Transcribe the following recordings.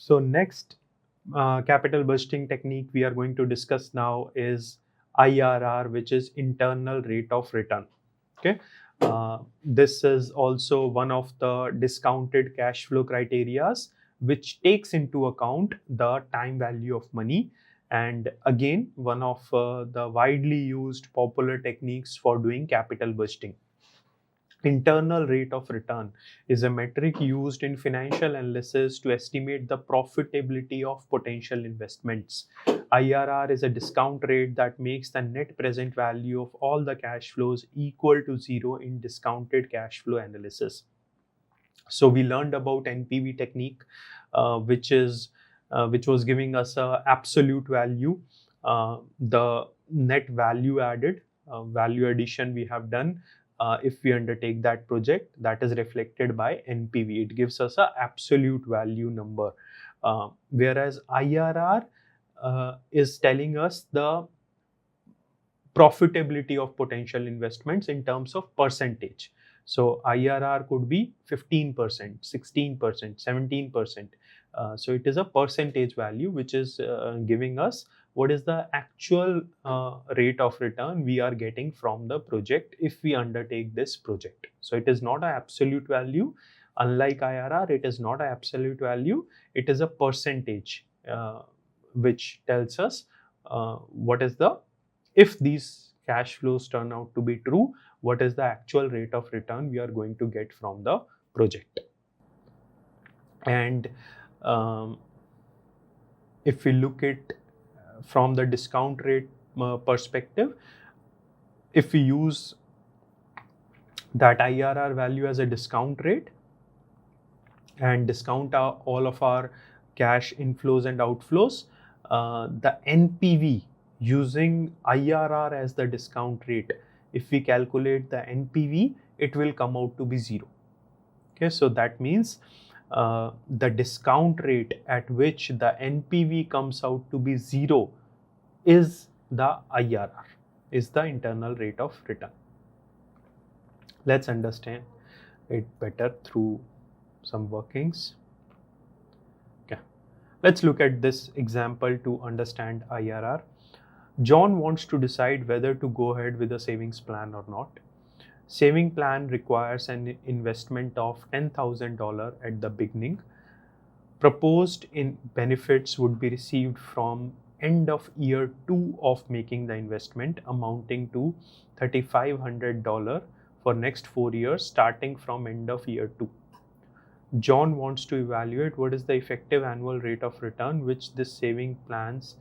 So next capital budgeting technique we are going to discuss now is IRR, which is internal rate of return. Okay, this is also one of the discounted cash flow criterias, which takes into account the time value of money, and again one of the widely used popular techniques for doing capital budgeting. Internal rate of return is a metric used in financial analysis to estimate the profitability of potential investments. IRR is a discount rate that makes the net present value of all the cash flows equal to zero in discounted cash flow analysis. So we learned about NPV technique, which was giving us a absolute value, the net value added, value addition we have done. If we undertake that project, that is reflected by NPV. It gives us a absolute value number, whereas IRR is telling us the profitability of potential investments in terms of percentage. So IRR could be 15%, 16%, 17%. So it is a percentage value which is giving us what is the actual rate of return we are getting from the project if we undertake this project. So it is not an absolute value. Unlike IRR, it is not an absolute value. It is a percentage which tells us what is the, if these cash flows turn out to be true, what is the actual rate of return we are going to get from the project. And if we look at from the discount rate perspective, if we use that IRR value as a discount rate and discount all of our cash inflows and outflows, the NPV using IRR as the discount rate, if we calculate the NPV, it will come out to be zero. Okay, so that means the discount rate at which the NPV comes out to be zero is the IRR, is the internal rate of return. Let's understand it better through some workings. Okay, let's look at this example to understand IRR. John wants to decide whether to go ahead with a savings plan or not. Saving plan requires an investment of $10,000 at the beginning. Proposed in benefits would be received from end of year 2 of making the investment, amounting to $3,500 for next 4 years starting from end of year 2. John wants to evaluate what is the effective annual rate of return which this saving plans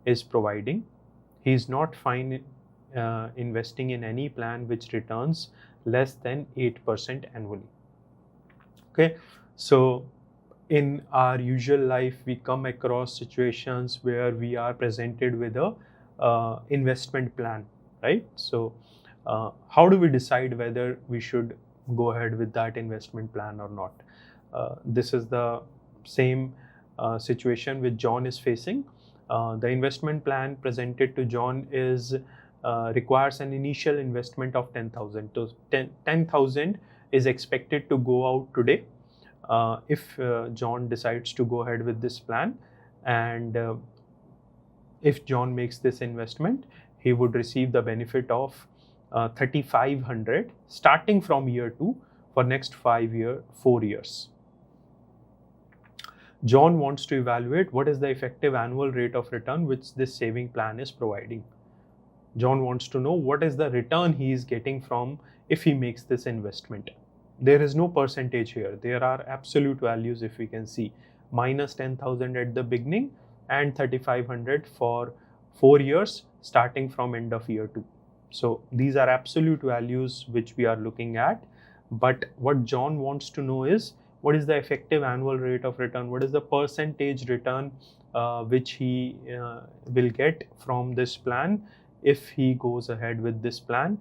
is providing. He is not fine investing in any plan which returns less than 8% annually. Okay, so in our usual life, we come across situations where we are presented with a investment plan, right? So how do we decide whether we should go ahead with that investment plan or not? This is the same situation which John is facing. The investment plan presented to John is requires an initial investment of 10,000. So 10,000 is expected to go out today if John decides to go ahead with this plan, and if John makes this investment, he would receive the benefit of 3,500 starting from year 2 for next 4 years. John wants to evaluate what is the effective annual rate of return which this saving plan is providing. John wants to know what is the return he is getting from if he makes this investment. There is no percentage here. There are absolute values, if we can see, minus 10,000 at the beginning and 3,500 for 4 years starting from end of year 2. So these are absolute values which we are looking at. But what John wants to know is what is the effective annual rate of return? What is the percentage return which he will get from this plan if he goes ahead with this plan?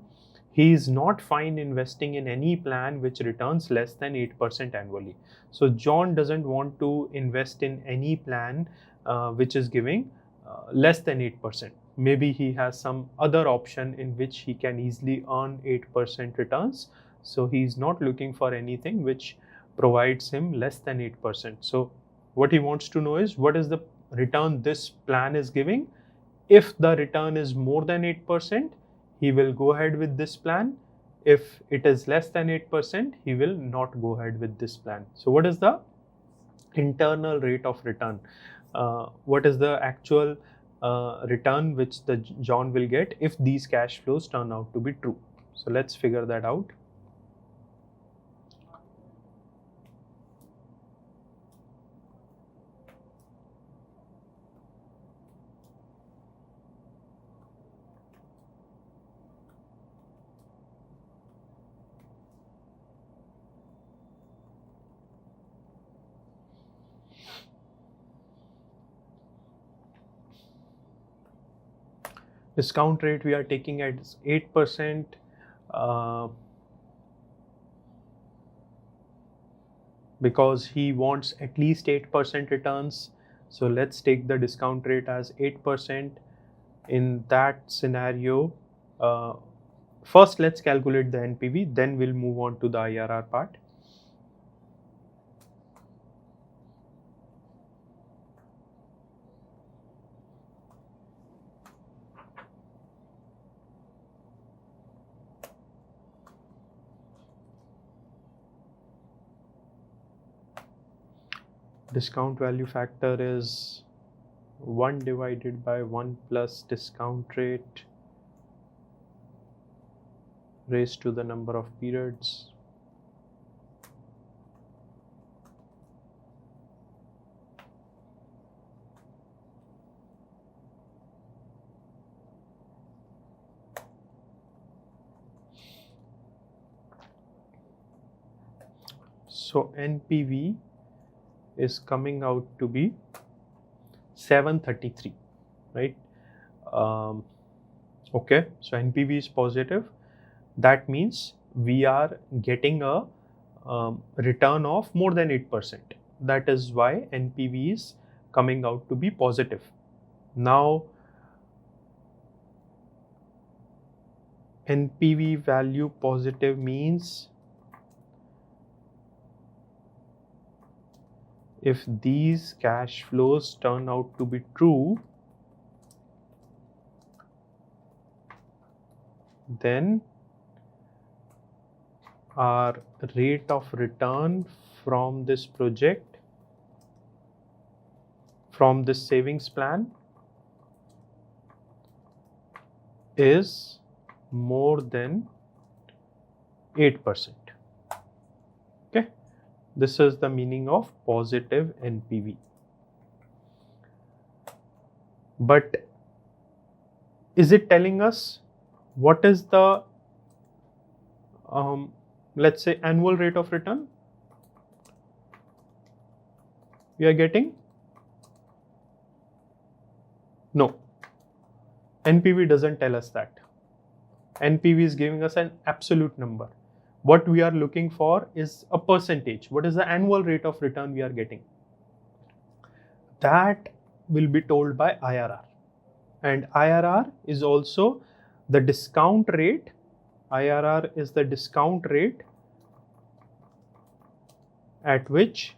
He is not fine investing in any plan which returns less than 8% annually. So John doesn't want to invest in any plan which is giving less than 8%. Maybe he has some other option in which he can easily earn 8% returns. So he is not looking for anything which provides him less than 8%. So What he wants to know is what is the return this plan is giving. If the return is more than 8%, he will go ahead with this plan. If it is less than 8%, he will not go ahead with this plan. So what is the internal rate of return? What is the actual return which the John will get if these cash flows turn out to be true? So let's figure that out. Discount rate we are taking at 8%. Because he wants at least 8% returns. So let's take the discount rate as 8%. In that scenario, first let's calculate the NPV, then we'll move on to the IRR part. Discount value factor is 1 divided by 1 plus discount rate raised to the number of periods. So NPV is coming out to be 733, right? Okay, so NPV is positive. That means we are getting a return of more than 8%. That is why NPV is coming out to be positive. Now, NPV value positive means if these cash flows turn out to be true, then our rate of return from this project, from this savings plan, is more than 8%. Okay, this is the meaning of positive NPV. But is it telling us what is the let's say annual rate of return we are getting? No, NPV doesn't tell us that. NPV is giving us an absolute number. What we are looking for is a percentage. What is the annual rate of return we are getting? That will be told by IRR. And IRR is also the discount rate. IRR is the discount rate at which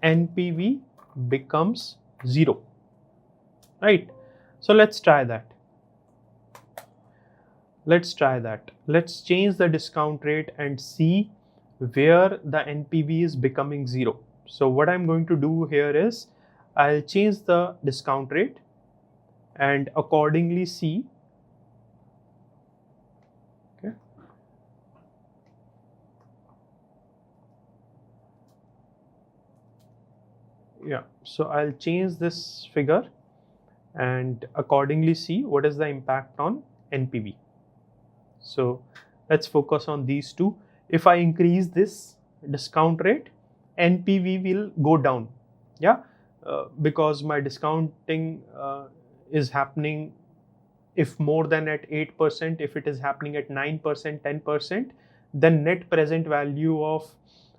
NPV becomes 0. Right? So let's try that. Let's change the discount rate and see where the NPV is becoming 0. So what I'm going to do here is I'll change the discount rate and accordingly see. Okay. Yeah, so I'll change this figure and accordingly see what is the impact on NPV. So let's focus on these two. If I increase this discount rate, NPV will go down. Yeah, because my discounting is happening if more than at 8%, if it is happening at 9%, 10%, then net present value of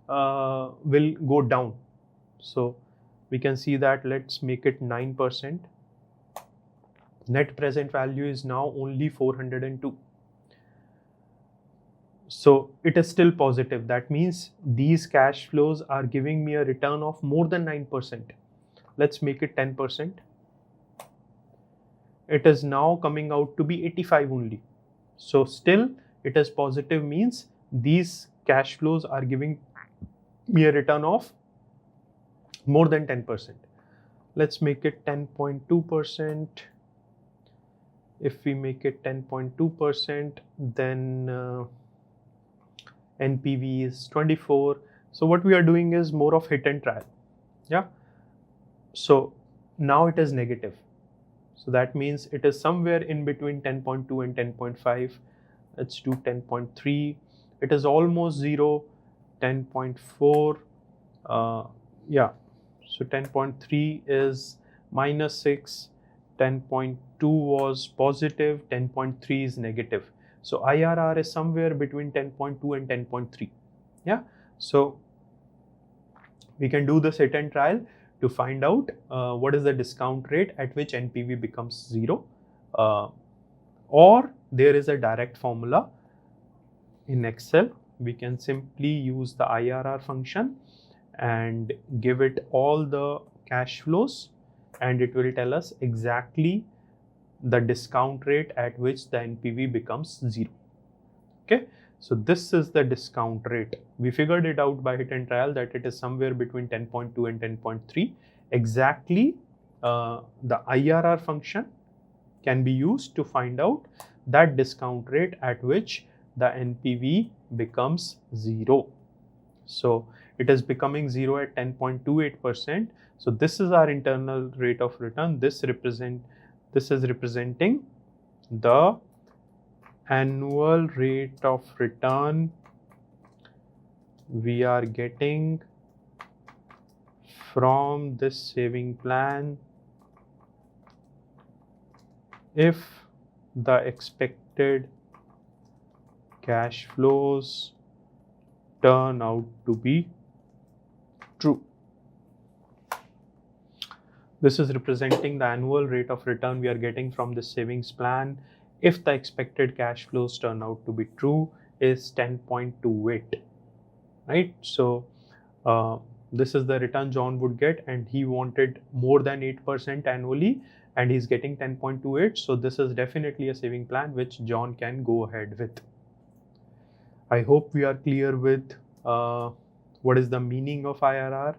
will go down. So we can see that. Let's make it 9%. Net present value is now only 402. So it is still positive. That means these cash flows are giving me a return of more than 9%. Let's make it 10%. It is now coming out to be 85 only. So still it is positive, means these cash flows are giving me a return of more than 10%. Let's make it 10.2%. If we make it 10.2%, then NPV is 24. So what we are doing is more of hit and trial. Yeah. So now it is negative. So that means it is somewhere in between 10.2 and 10.5. Let's do 10.3. It is almost 0. 10.4. Yeah. So 10.3 is -6. 10.2 was positive. 10.3 is negative. So IRR is somewhere between 10.2 and 10.3. Yeah. So we can do this hit and trial to find out what is the discount rate at which NPV becomes 0. Or there is a direct formula in Excel. We can simply use the IRR function and give it all the cash flows, and it will tell us exactly the discount rate at which the NPV becomes 0. Okay, so this is the discount rate. We figured it out by hit and trial that it is somewhere between 10.2 and 10.3. Exactly, the IRR function can be used to find out that discount rate at which the NPV becomes 0. So it is becoming 0 at 10.28%. So this is our internal rate of return. This is representing the annual rate of return we are getting from this saving plan if the expected cash flows turn out to be true. This is representing the annual rate of return we are getting from the savings plan if the expected cash flows turn out to be true is 10.28, right? So this is the return John would get, and he wanted more than 8% annually, and he's getting 10.28. So this is definitely a saving plan which John can go ahead with. I hope we are clear with what is the meaning of IRR.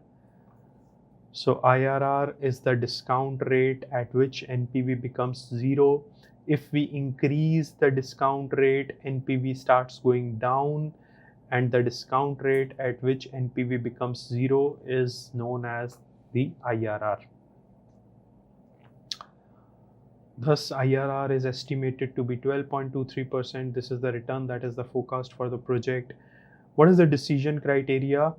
So IRR is the discount rate at which NPV becomes 0. If we increase the discount rate, NPV starts going down, and the discount rate at which NPV becomes 0 is known as the IRR. Thus, IRR is estimated to be 12.23%. This is the return that is the forecast for the project. What is the decision criteria?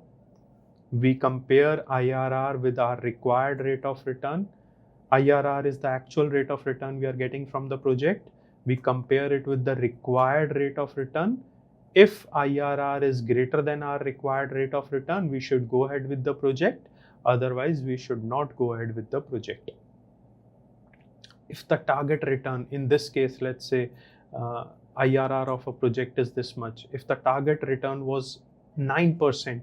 We compare IRR with our required rate of return. IRR is the actual rate of return we are getting from the project. We compare it with the required rate of return. If IRR is greater than our required rate of return, we should go ahead with the project. Otherwise, we should not go ahead with the project. If the target return, in this case, let's say IRR of a project is this much. If the target return was 9%,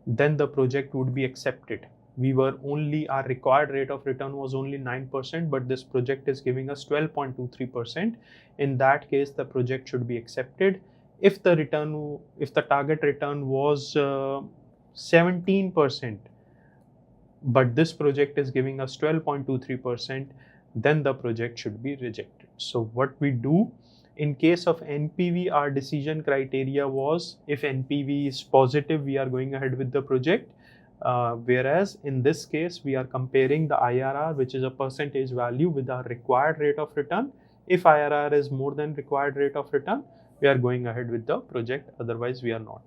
then the project would be accepted. Our required rate of return was only 9%, but this project is giving us 12.23%. In that case, the project should be accepted. If the target return was 17%, but this project is giving us 12.23%, then the project should be rejected. So what we do in case of NPV, our decision criteria was if NPV is positive, we are going ahead with the project. Whereas in this case, we are comparing the IRR, which is a percentage value, with our required rate of return. If IRR is more than required rate of return, we are going ahead with the project. Otherwise, we are not.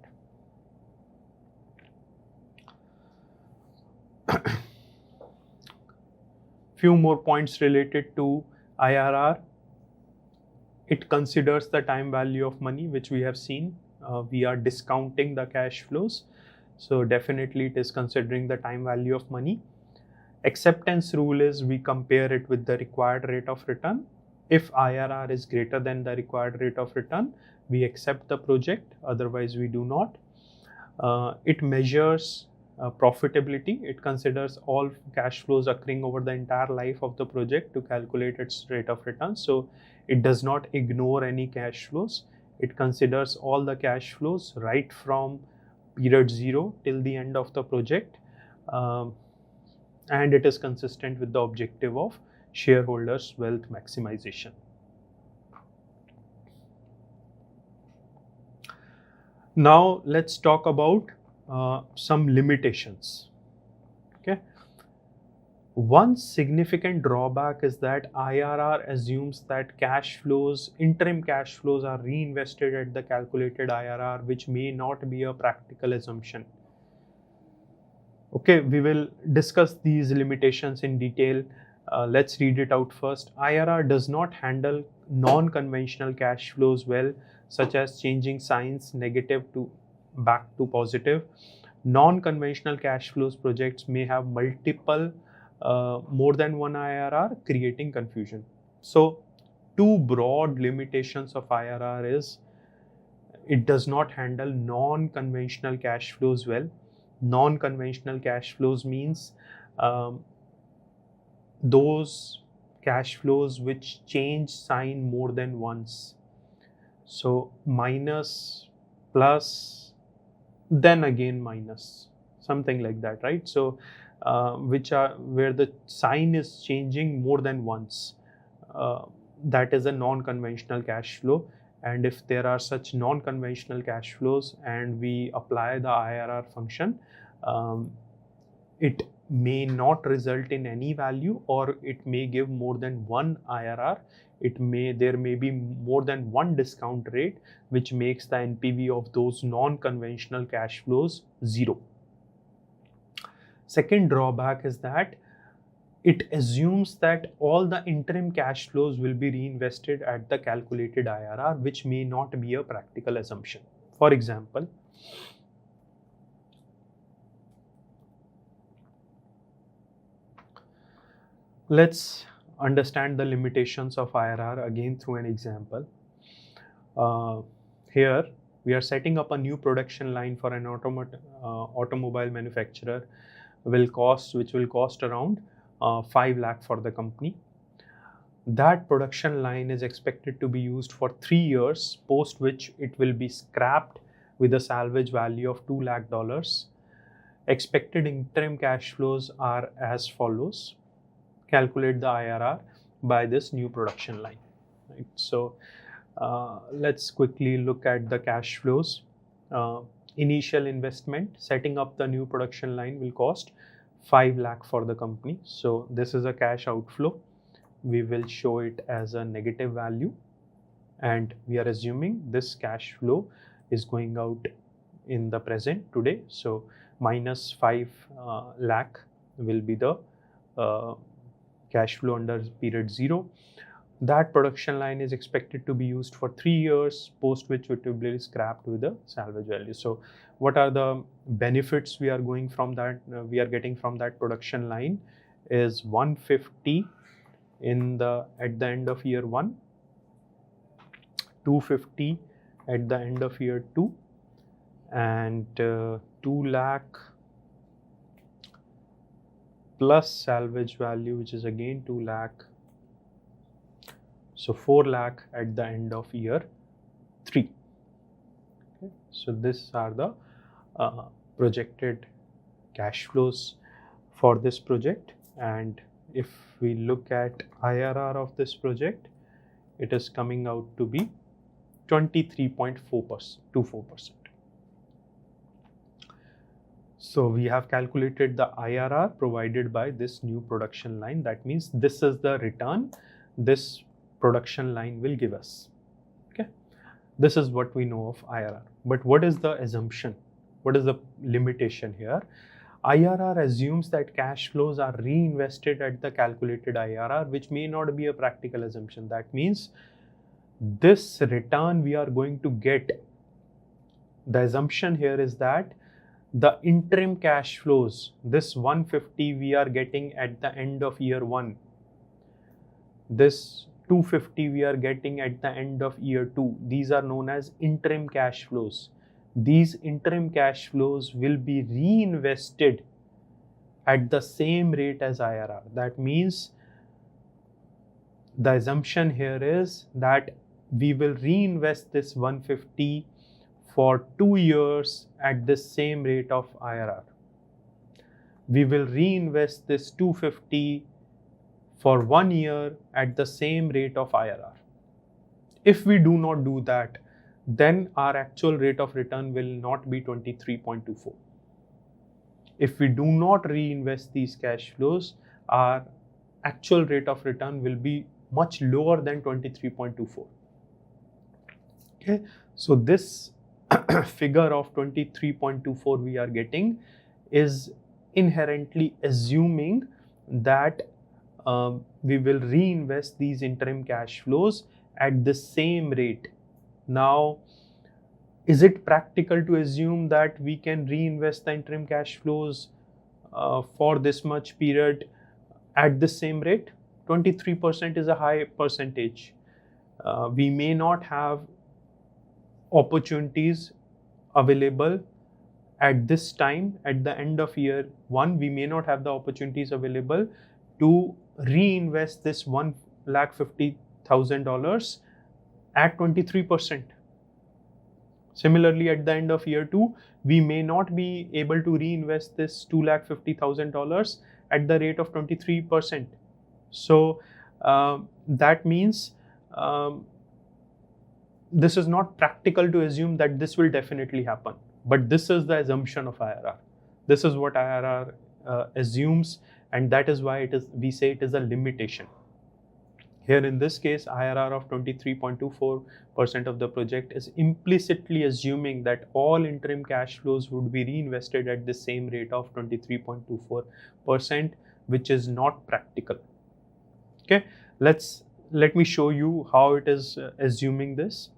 Few more points related to IRR. It considers the time value of money, which we have seen. We are discounting the cash flows. So definitely it is considering the time value of money. Acceptance rule is we compare it with the required rate of return. If IRR is greater than the required rate of return, we accept the project, otherwise we do not. It measures profitability. It considers all cash flows occurring over the entire life of the project to calculate its rate of return. So it does not ignore any cash flows. It considers all the cash flows right from period 0 till the end of the project, and it is consistent with the objective of shareholders' wealth maximization. Now let's talk about some limitations. Okay. One significant drawback is that IRR assumes that cash flows, interim cash flows, are reinvested at the calculated IRR, which may not be a practical assumption. Okay, we will discuss these limitations in detail. Let's read it out first. IRR does not handle non-conventional cash flows well, such as changing signs negative to back to positive. Non-conventional cash flows projects may have multiple, more than one IRR, creating confusion. So, two broad limitations of IRR is it does not handle non-conventional cash flows well. Non-conventional cash flows means those cash flows which change sign more than once. So minus, plus, then again minus, something like that, right? So which are where the sign is changing more than once. That is a non-conventional cash flow. And if there are such non-conventional cash flows and we apply the IRR function, it may not result in any value, or it may give more than one IRR. There may be more than one discount rate, which makes the NPV of those non-conventional cash flows 0. Second drawback is that it assumes that all the interim cash flows will be reinvested at the calculated IRR, which may not be a practical assumption. For example, let's understand the limitations of IRR again through an example. Here we are setting up a new production line for an automobile manufacturer, which will cost around 5 lakh for the company. That production line is expected to be used for 3 years, post which it will be scrapped with a salvage value of $2 lakh. Expected interim cash flows are as follows. Calculate the IRR by this new production line. Right? So let's quickly look at the cash flows. Initial investment, setting up the new production line, will cost 5 lakh for the company. So this is a cash outflow. We will show it as a negative value, and we are assuming this cash flow is going out in the present today. So minus 5 lakh will be the cash flow under period 0. That production line is expected to be used for 3 years, post which it will be scrapped with a salvage value. So what are the benefits we are getting from that production line is 150 at the end of year 1, 250 at the end of year 2, and 2 lakh plus salvage value, which is again 2 lakh. So 4 lakh at the end of year 3. Okay. So these are the projected cash flows for this project. And if we look at IRR of this project, it is coming out to be 23.24%. So we have calculated the IRR provided by this new production line. That means this is the return this production line will give us. Okay, this is what we know of IRR. But what is the assumption? What is the limitation here? IRR assumes that cash flows are reinvested at the calculated IRR, which may not be a practical assumption. That means this return we are going to get, the assumption here is that the interim cash flows, this 150 we are getting at the end of year 1, this 250 we are getting at the end of year 2. These are known as interim cash flows. These interim cash flows will be reinvested at the same rate as IRR. That means the assumption here is that we will reinvest this 150 for 2 years at the same rate of IRR. We will reinvest this 250 for 1 year at the same rate of IRR. If we do not do that, then our actual rate of return will not be 23.24. If we do not reinvest these cash flows, our actual rate of return will be much lower than 23.24. Okay, so this figure of 23.24 we are getting is inherently assuming that we will reinvest these interim cash flows at the same rate. Now, is it practical to assume that we can reinvest the interim cash flows for this much period at the same rate? 23% is a high percentage. We may not have opportunities available at this time. At the end of year 1, we may not have the opportunities available to reinvest this $150,000 at 23%. Similarly, at the end of year 2, we may not be able to reinvest this $250,000 at the rate of 23%. So that means this is not practical to assume that this will definitely happen. But this is the assumption of IRR. This is what IRR assumes, and that is why we say it is a limitation. Here in this case, IRR of 23.24% of the project is implicitly assuming that all interim cash flows would be reinvested at the same rate of 23.24%, which is not practical. Okay, let me show you how it is assuming this.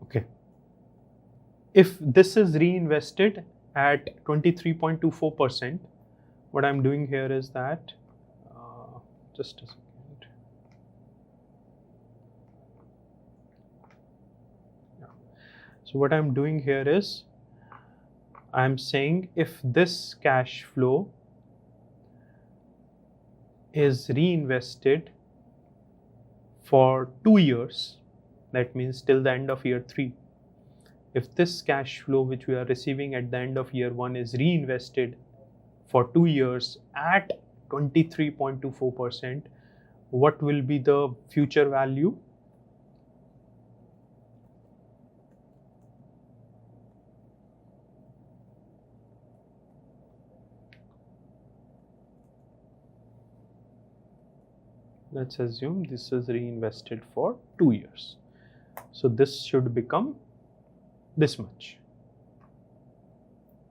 Okay, if this is reinvested at 23.24%, what I'm doing here is that, just a second. Yeah. So what I'm doing here is, I'm saying if this cash flow is reinvested for 2 years, that means till the end of year 3. If this cash flow which we are receiving at the end of year 1 is reinvested for 2 years at 23.24%, what will be the future value? Let's assume this is reinvested for 2 years. So this should become this much.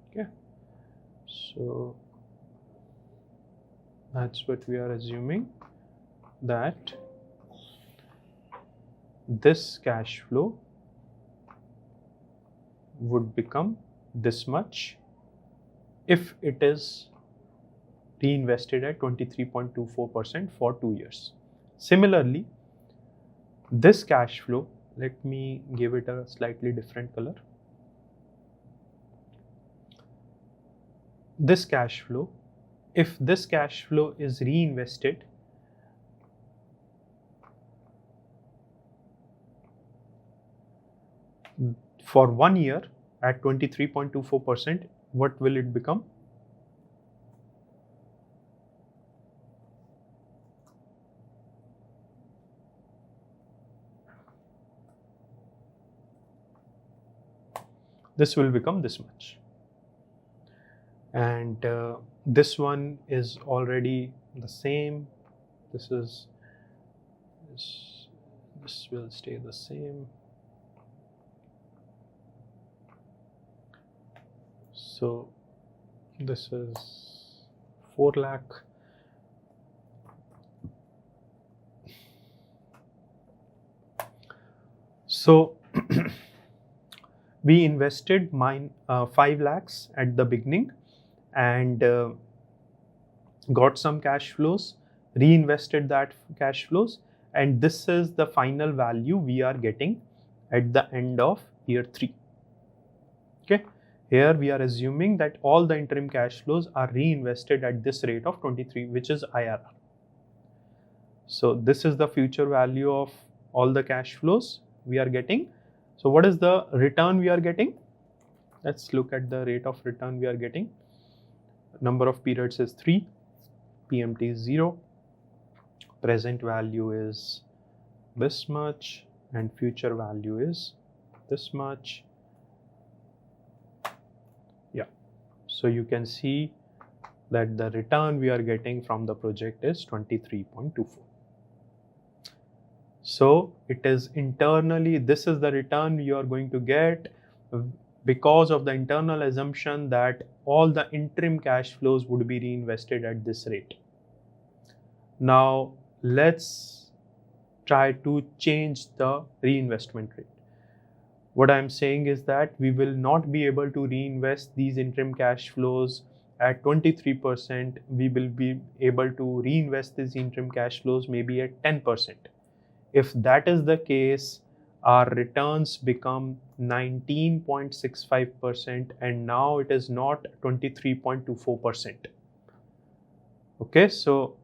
Okay. So that's what we are assuming, that this cash flow would become this much if it is reinvested at 23.24% for 2 years. Similarly, this cash flow, let me give it a slightly different color. This cash flow, if this cash flow is reinvested for 1 year at 23.24%, what will it become? This will become this much. And this one is already the same. This will stay the same. So this is 4 lakh. So we invested 5 lakhs at the beginning, and got some cash flows, reinvested that cash flows, and this is the final value we are getting at the end of year 3. Okay, here we are assuming that all the interim cash flows are reinvested at this rate of 23, which is IRR. So this is the future value of all the cash flows we are getting. So what is the return we are getting? Let's look at the rate of return we are getting. Number of periods is 3, PMT is 0, present value is this much, and future value is this much. Yeah, so you can see that the return we are getting from the project is 23.24. So it is internally, this is the return you are going to get because of the internal assumption that all the interim cash flows would be reinvested at this rate. Now let's try to change the reinvestment rate. What I'm saying is that we will not be able to reinvest these interim cash flows at 23%. We will be able to reinvest these interim cash flows maybe at 10%. If that is the case, our returns become 19.65%, and now it is not 23.24%. Okay, so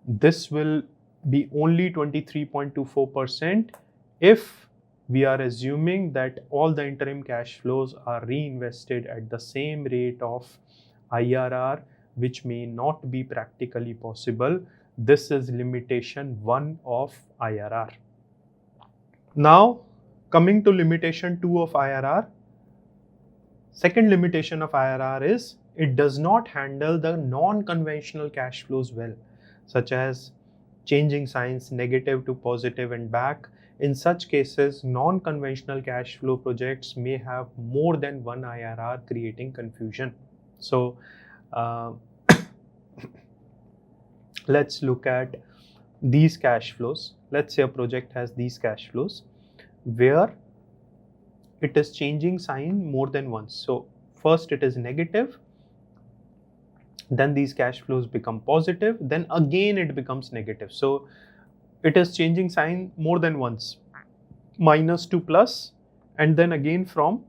this will be only 23.24% if we are assuming that all the interim cash flows are reinvested at the same rate of IRR, which may not be practically possible. This is limitation 1 of IRR. Now, coming to limitation 2 of IRR, second limitation of IRR is it does not handle the non-conventional cash flows well, such as changing signs negative to positive and back. In such cases, non-conventional cash flow projects may have more than one IRR, creating confusion. So, let's look at these cash flows. Let's say a project has these cash flows where it is changing sign more than once. So first it is negative, then these cash flows become positive, then again it becomes negative. So it is changing sign more than once, minus to plus, and then again from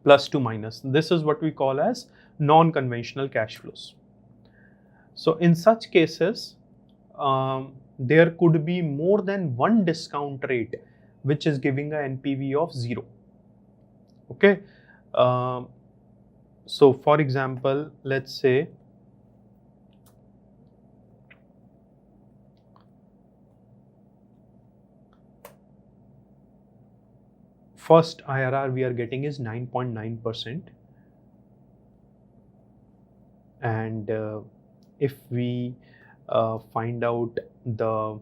plus to minus. This is what we call as non-conventional cash flows. So in such cases, there could be more than one discount rate which is giving a NPV of 0. Okay. So for example, let's say first IRR we are getting is 9.9%, and if we find out the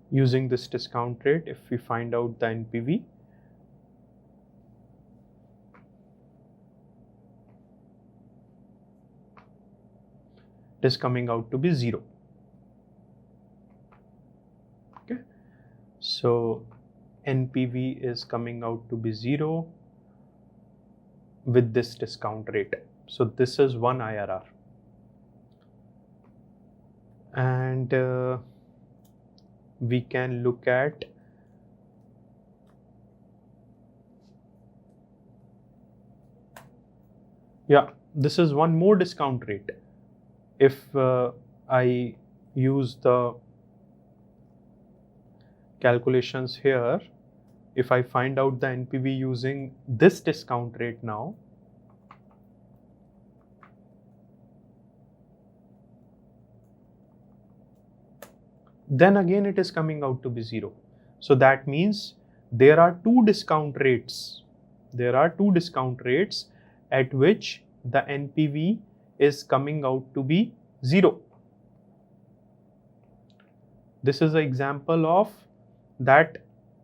using this discount rate, if we find out the NPV, it is coming out to be 0. Okay, so NPV is coming out to be 0 with this discount rate. So this is one IRR, and we can look at this is one more discount rate. If I use the calculations here, if I find out the NPV using this discount rate now, then again it is coming out to be 0. So that means there are two discount rates. There are two discount rates at which the NPV is coming out to be 0. This is an example of that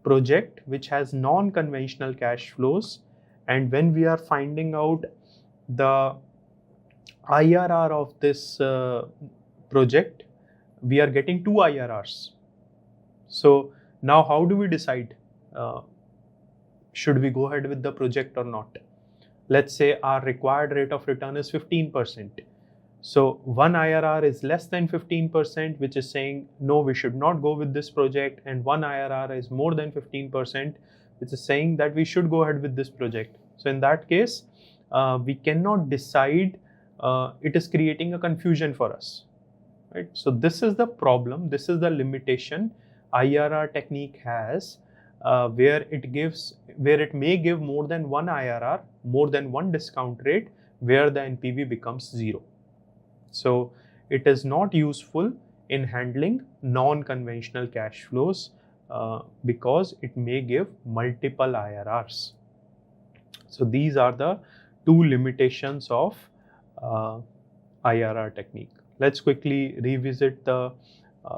project which has non-conventional cash flows, and when we are finding out the IRR of this project, we are getting 2 IRRs. So now how do we decide? Should we go ahead with the project or not? Let's say our required rate of return is 15%. So one IRR is less than 15%, which is saying, no, we should not go with this project. And one IRR is more than 15%, which is saying that we should go ahead with this project. So in that case, we cannot decide. It is creating a confusion for us, right? So this is the problem. This is the limitation IRR technique has, where it may give more than one IRR, more than one discount rate, where the NPV becomes 0. So it is not useful in handling non-conventional cash flows because it may give multiple IRRs. So these are the two limitations of IRR technique. Let's quickly revisit the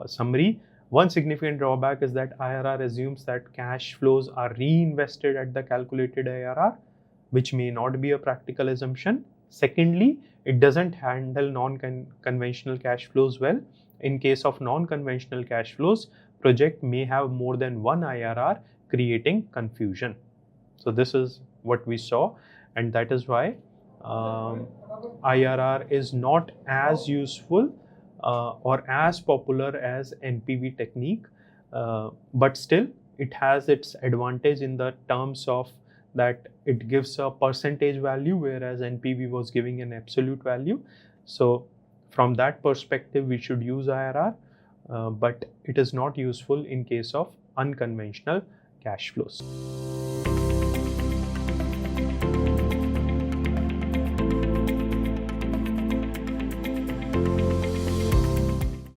summary. One significant drawback is that IRR assumes that cash flows are reinvested at the calculated IRR, which may not be a practical assumption. Secondly, it doesn't handle non-conventional cash flows well. In case of non-conventional cash flows, project may have more than one IRR, creating confusion. So this is what we saw, and that is why IRR is not as useful or as popular as NPV technique, but still it has its advantage in the terms of that it gives a percentage value, whereas NPV was giving an absolute value. So from that perspective, we should use IRR, but it is not useful in case of unconventional cash flows.